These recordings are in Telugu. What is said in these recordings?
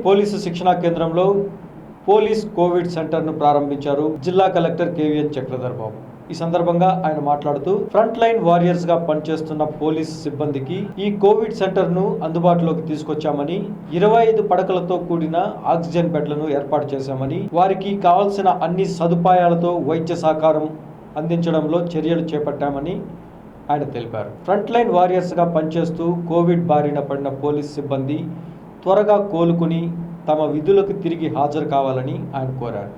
పోలీసు శిక్షణా కేంద్రంలో పోలీస్ కోవిడ్ సెంటర్ను ప్రారంభించారు జిల్లా కలెక్టర్ కేవీఎన్ చక్రధర్ బాబు. ఈ సందర్భంగా ఆయన మాట్లాడుతూ ఫ్రంట్ లైన్ వారియర్స్ గా పనిచేస్తున్న పోలీస్ సిబ్బందికి ఈ కోవిడ్ సెంటర్ను అందుబాటులోకి తీసుకొచ్చామని 25 పడకలతో కూడిన ఆక్సిజన్ బెడ్లను ఏర్పాటు చేశామని, వారికి కావాల్సిన అన్ని సదుపాయాలతో వైద్య సహకారం అందించడంలో చర్యలు చేపట్టామని ఆయన తెలిపారు. ఫ్రంట్ లైన్ వారియర్స్ గా పనిచేస్తూ కోవిడ్ బారిన పడిన పోలీస్ సిబ్బంది త్వరగా కోలుకుని తమ విధులకు తిరిగి హాజరు కావాలని ఆయన కోరారు.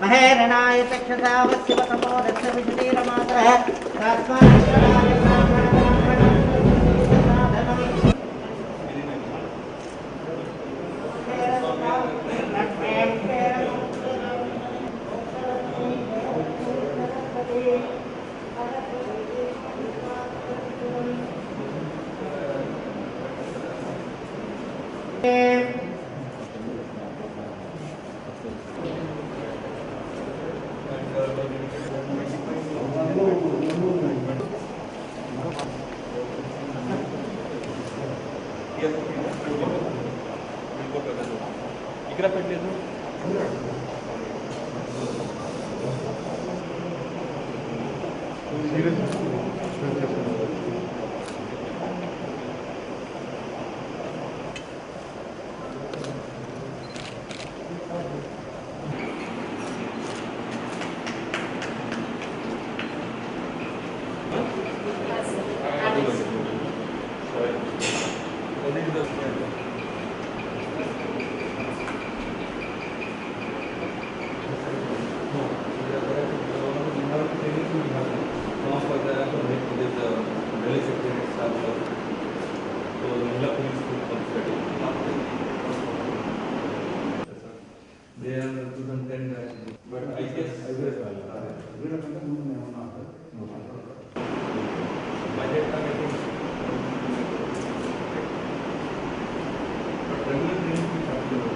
महेरणाय चक्षुषावस्यवतमो दक्षविशतीरमात्रः ఇక్కడ పెట్టలేదు. But I guess budget targeting. But regular training we have to do.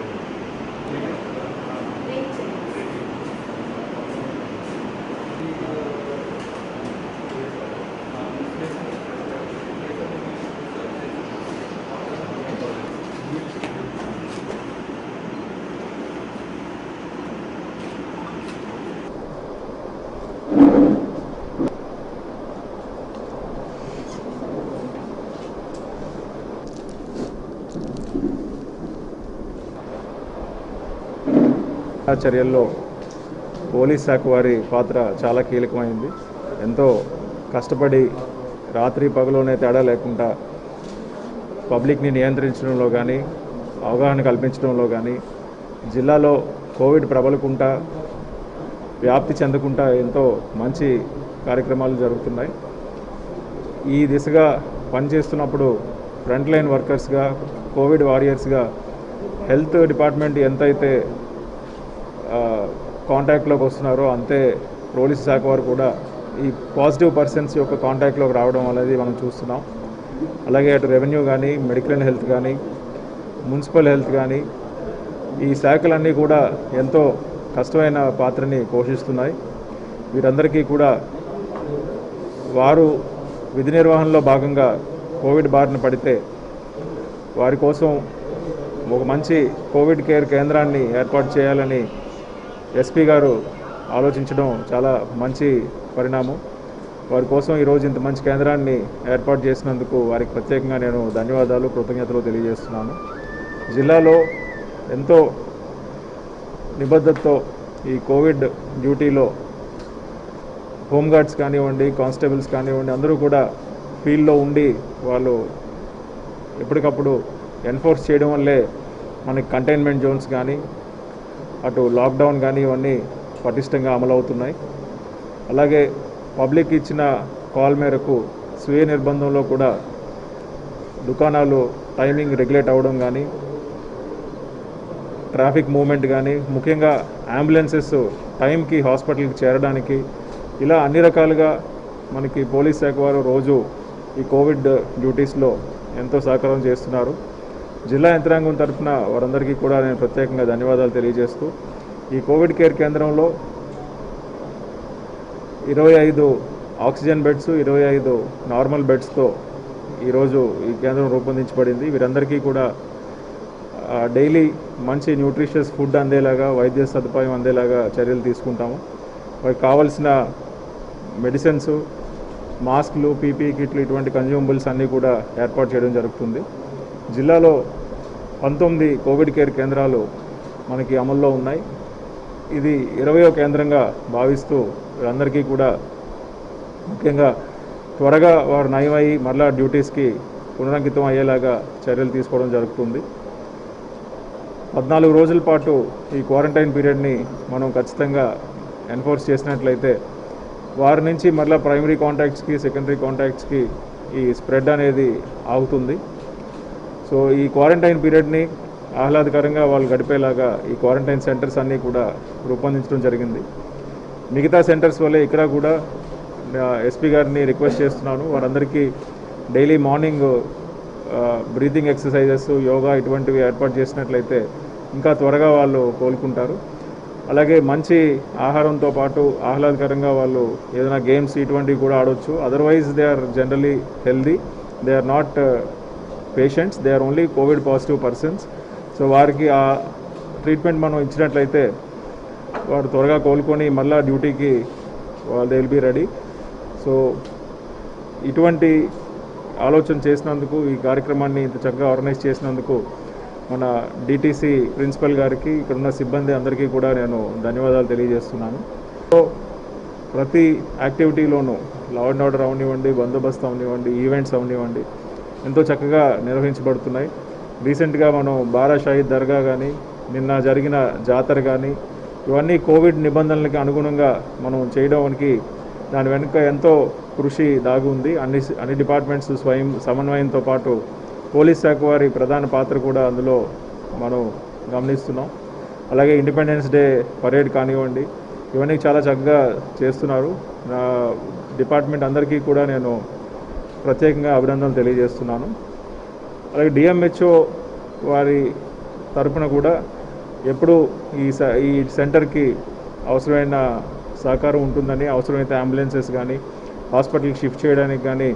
చర్యల్లో పోలీస్ శాఖ వారి పాత్ర చాలా కీలకమైంది. ఎంతో కష్టపడి రాత్రి పగలోనే తేడా లేకుండా పబ్లిక్ని నియంత్రించడంలో కానీ, అవగాహన కల్పించడంలో కానీ, జిల్లాలో కోవిడ్ ప్రబలకుండా వ్యాప్తి చెందకుండా ఎంతో మంచి కార్యక్రమాలు జరుగుతున్నాయి. ఈ దిశగా పనిచేస్తున్నప్పుడు ఫ్రంట్ లైన్ వర్కర్స్గా, కోవిడ్ వారియర్స్గా హెల్త్ డిపార్ట్మెంట్ ఎంతైతే కాంటాక్ట్లోకి వస్తున్నారో అంతే పోలీస్ శాఖ వారు కూడా ఈ పాజిటివ్ పర్సన్స్ యొక్క కాంటాక్ట్లోకి రావడం అనేది మనం చూస్తున్నాం. అలాగే అటు రెవెన్యూ కానీ, మెడికల్ అండ్ హెల్త్ కానీ, మున్సిపల్ హెల్త్ కానీ, ఈ శాఖలన్నీ కూడా ఎంతో కష్టమైన పాత్రని పోషిస్తున్నాయి. వీరందరికీ కూడా వారు విధి నిర్వహణలో భాగంగా కోవిడ్ బారిన పడితే వారి కోసం ఒక మంచి కోవిడ్ కేర్ కేంద్రాన్ని ఏర్పాటు చేయాలని ఎస్పీ గారు ఆలోచించడం చాలా మంచి పరిణామం. వారి కోసం ఈరోజు ఇంత మంచి కేంద్రాన్ని ఏర్పాటు చేసినందుకు వారికి ప్రత్యేకంగా నేను ధన్యవాదాలు, కృతజ్ఞతలు తెలియజేస్తున్నాను. జిల్లాలో ఎంతో నిబద్ధతతో ఈ కోవిడ్ డ్యూటీలో హోంగార్డ్స్ కానివ్వండి, కానిస్టేబుల్స్ కానివ్వండి, అందరూ కూడా ఫీల్డ్లో ఉండి వాళ్ళు ఎప్పటికప్పుడు ఎన్ఫోర్స్ చేయడం వల్లే మనకి కంటైన్మెంట్ జోన్స్ కానీ, అటు లాక్డౌన్ కానీ ఇవన్నీ పటిష్టంగా అమలవుతున్నాయి. అలాగే పబ్లిక్ ఇచ్చిన కాల్ మేరకు స్వీయ నిర్బంధంలో కూడా దుకాణాలు టైమింగ్ రెగ్యులేట్ అవ్వడం కానీ, ట్రాఫిక్ మూవ్మెంట్ కానీ, ముఖ్యంగా అంబులెన్సెస్ టైంకి హాస్పిటల్కి చేరడానికి, ఇలా అన్ని రకాలుగా మనకి పోలీస్ శాఖ వారు రోజు ఈ కోవిడ్ డ్యూటీస్లో ఎంతో సహకారం చేస్తున్నారు. జిల్లా యంత్రాంగం తరఫున వారందరికీ కూడా నేను ప్రత్యేకంగా ధన్యవాదాలు తెలియజేస్తూ, ఈ కోవిడ్ కేర్ కేంద్రంలో 25 ఆక్సిజన్ బెడ్స్, 25 నార్మల్ బెడ్స్తో ఈరోజు ఈ కేంద్రం రూపొందించబడింది. వీరందరికీ కూడా డైలీ మంచి న్యూట్రిషియస్ ఫుడ్ అందేలాగా, వైద్య సదుపాయం అందేలాగా చర్యలు తీసుకుంటాము. వారికి కావాల్సిన మెడిసిన్స్, మాస్క్లు, పీపీ కిట్లు, ఇటువంటి కన్జ్యూమబుల్స్ అన్నీ కూడా ఏర్పాటు చేయడం జరుగుతుంది. జిల్లాలో 19 కోవిడ్ కేర్ కేంద్రాలు మనకి అమల్లో ఉన్నాయి. ఇది 20వ కేంద్రంగా భావిస్తూ వీరందరికీ కూడా ముఖ్యంగా త్వరగా వారు నయమయ్యి మరలా డ్యూటీస్కి పునరంకితం అయ్యేలాగా చర్యలు తీసుకోవడం జరుగుతుంది. 14 రోజుల పాటు ఈ క్వారంటైన్ పీరియడ్ని మనం ఖచ్చితంగా ఎన్ఫోర్స్ చేసినట్లయితే వారి నుంచి మరలా ప్రైమరీ కాంటాక్ట్స్కి, సెకండరీ కాంటాక్ట్స్కి ఈ స్ప్రెడ్ అనేది ఆగుతుంది. సో ఈ క్వారంటైన్ పీరియడ్ని ఆహ్లాదకరంగా వాళ్ళు గడిపేలాగా ఈ క్వారంటైన్ సెంటర్స్ అన్నీ కూడా రూపొందించడం జరిగింది. మిగతా సెంటర్స్ వల్లే ఇక్కడ కూడా ఎస్పీ గారిని రిక్వెస్ట్ చేస్తున్నాను, వారందరికీ daily morning breathing exercises, yoga ఇటువంటివి ఏర్పాటు చేసినట్లయితే ఇంకా త్వరగా వాళ్ళు కోలుకుంటారు. అలాగే మంచి ఆహారంతో పాటు ఆహ్లాదకరంగా వాళ్ళు ఏదైనా గేమ్స్ ఇటువంటివి కూడా ఆడవచ్చు. Otherwise they are generally healthy, they are not patients, they are only COVID positive persons. So వారికి ఆ ట్రీట్మెంట్ మనం ఇచ్చినట్లయితే వారు త్వరగా కోలుకొని మళ్ళీ డ్యూటీకి they will be ready. So ఇటువంటి ఆలోచన చేసినందుకు, ఈ కార్యక్రమాన్ని ఇంత చక్కగా ఆర్గనైజ్ చేసినందుకు మన డిటీసీ ప్రిన్సిపల్ గారికి, ఇక్కడున్న సిబ్బంది అందరికీ కూడా నేను ధన్యవాదాలు తెలియజేస్తున్నాను. సో ప్రతి యాక్టివిటీలోనూ లా అండ్ ఆర్డర్ అవనివ్వండి, బందోబస్తు అవనివ్వండి, ఈవెంట్స్ అవనివ్వండి ఎంతో చక్కగా నిర్వహించబడుతున్నాయి. రీసెంట్గా మనం బారా షాహిద్ దర్గా కానీ, నిన్న జరిగిన జాతర కానీ, ఇవన్నీ కోవిడ్ నిబంధనలకి అనుగుణంగా మనం చేయడానికి దాని వెనుక ఎంతో కృషి దాగి ఉంది. అన్ని డిపార్ట్మెంట్స్ స్వయం సమన్వయంతో పాటు పోలీస్ శాఖ వారి ప్రధాన పాత్ర కూడా అందులో మనం గమనిస్తున్నాం. అలాగే ఇండిపెండెన్స్ డే పరేడ్ కానివ్వండి, ఇవన్నీ చాలా చక్కగా చేస్తున్నారు. నా డిపార్ట్మెంట్ అందరికీ కూడా నేను ప్రత్యేకంగా అభినందనలు తెలియజేస్తున్నాను. అలాగే డిఎంహెచ్ఓ వారి తరపున కూడా ఎప్పుడు ఈ సెంటర్కి అవసరమైన సహకారం ఉంటుందని, అవసరమైతే అంబులెన్సెస్ కానీ హాస్పిటల్కి షిఫ్ట్ చేయడానికి కానీ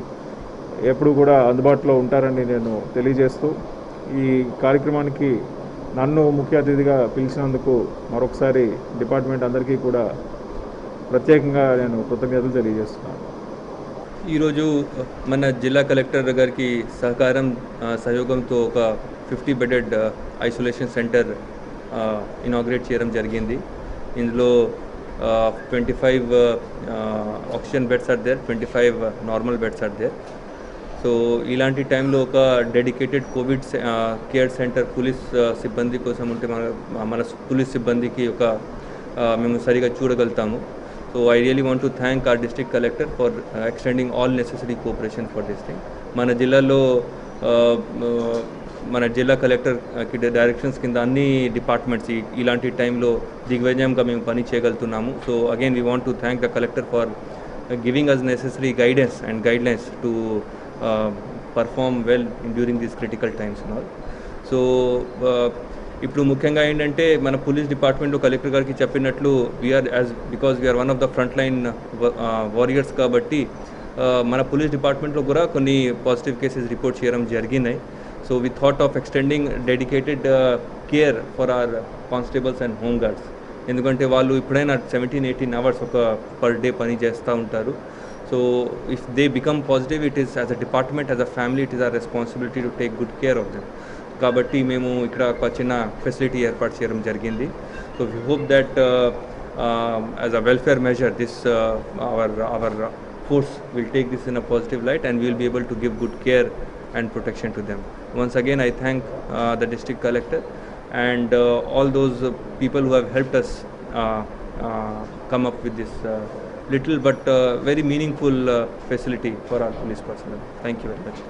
ఎప్పుడు కూడా అందుబాటులో ఉంటారని నేను తెలియజేస్తూ, ఈ కార్యక్రమానికి నన్ను ముఖ్య అతిథిగా పిలిచినందుకు మరొకసారి డిపార్ట్మెంట్ అందరికీ కూడా ప్రత్యేకంగా నేను కృతజ్ఞతలు తెలియజేస్తున్నాను. ఈరోజు మన జిల్లా కలెక్టర్ గారికి సహయోగంతో ఒక 50 బెడెడ్ ఐసోలేషన్ సెంటర్ ఇనాగ్రేట్ చేయడం జరిగింది. ఇందులో 25 oxygen beds are there, 25 normal beds are there. So ఇలాంటి టైంలో ఒక dedicated COVID care center police సిబ్బంది కోసం ఉంటే మన పోలీస్ సిబ్బందికి మేము సరిగా చూడగలుగుతాము. So I really want to thank our district collector for extending all necessary cooperation for this thing. మన జిల్లా కలెక్టర్ డైరెక్షన్స్ కింద అన్ని డిపార్ట్మెంట్స్ ఇలాంటి టైంలో దిగ్విజయంగా మేము పని చేయగలుగుతున్నాము. So again we want to thank the collector for giving us necessary guidance and guidelines to perform well during these critical times and all. So ఇప్పుడు ముఖ్యంగా ఏంటంటే మన పోలీస్ డిపార్ట్మెంట్లో కలెక్టర్ గారికి చెప్పినట్లు because we're one of the front line warriors కాబట్టి మన పోలీస్ డిపార్ట్మెంట్లో కూడా కొన్ని పాజిటివ్ కేసెస్ రిపోర్ట్ చేయడం జరిగినాయి. So we thought of extending dedicated care for our constables and home guards. ఎందుకంటే వాళ్ళు ఇప్పుడైనా 17-18 అవర్స్ పర్ డే పని చేస్తూ ఉంటారు. So if they become positive, it is as a department, as a family, it is our responsibility to take good care of them. కాబట్టి మేము ఇక్కడ ఒక చిన్న ఫెసిలిటీ ఏర్పాటు చేయడం జరిగింది. So we hope that as a welfare measure this our force will take this in a positive light and we will be able to give good care and protection to them. Once again, I thank the district collector and all those people who have helped us come up with this little but very meaningful facility for our police personnel. Thank you very much.